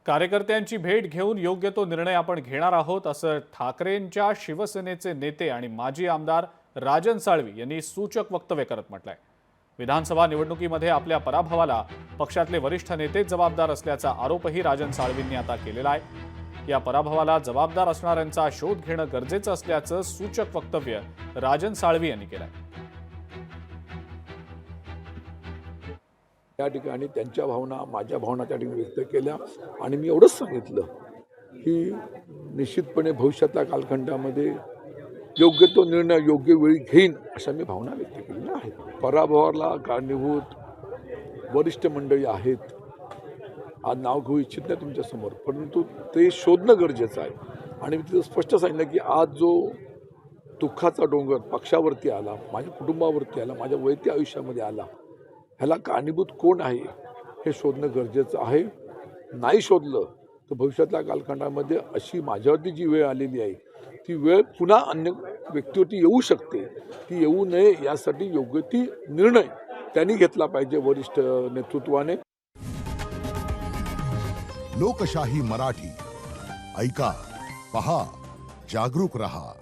कार्यकर्त्यांची भेट घेऊन योग्य तो निर्णय आपण घेणार आहोत, असं ठाकरेंच्या शिवसेनेचे नेते आणि माजी आमदार राजन साळवी यांनी सूचक वक्तव्य करत म्हटलंय। विधानसभा निवडणुकीमध्ये आपल्या पराभवाला पक्षातले वरिष्ठ नेते जबाबदार असल्याचा आरोपही राजन साळवींनी आता केलेला आहे। या पराभवाला जबाबदार असणाऱ्यांचा शोध घेणं गरजेचं असल्याचं सूचक वक्तव्य राजन साळवी यांनी केलंय। त्या ठिकाणी त्यांच्या भावना माझ्या भावना त्या ठिकाणी व्यक्त केल्या आणि मी एवढंच सांगितलं की निश्चितपणे भविष्यातल्या कालखंडामध्ये योग्य तो निर्णय योग्य वेळी घेईन अशा मी भावना व्यक्त केलेल्या आहेत। पराभवाला कारणीभूत वरिष्ठ मंडळी आहेत, आज नाव घेऊ इच्छित नाही तुमच्यासमोर, परंतु ते शोधणं गरजेचं आहे। आणि मी तिथं स्पष्ट सांगितलं की आज जो दुःखाचा डोंगर पक्षावरती आला, माझ्या कुटुंबावरती आला, माझ्या वैयक्तिक आयुष्यामध्ये आला, ह्याला कारणीभूत कोण आहे हे शोधणं गरजेचं आहे। नाही शोधलं तर भविष्यातल्या कालखंडामध्ये अशी माझ्यावरती जी वेळ आलेली आहे ती वेळ पुन्हा अन्य व्यक्तीवरती येऊ शकते, ती येऊ नये यासाठी योग्य ती निर्णय त्यांनी घेतला पाहिजे वरिष्ठ नेतृत्वाने। लोकशाही मराठी ऐका, पहा, जागरूक रहा।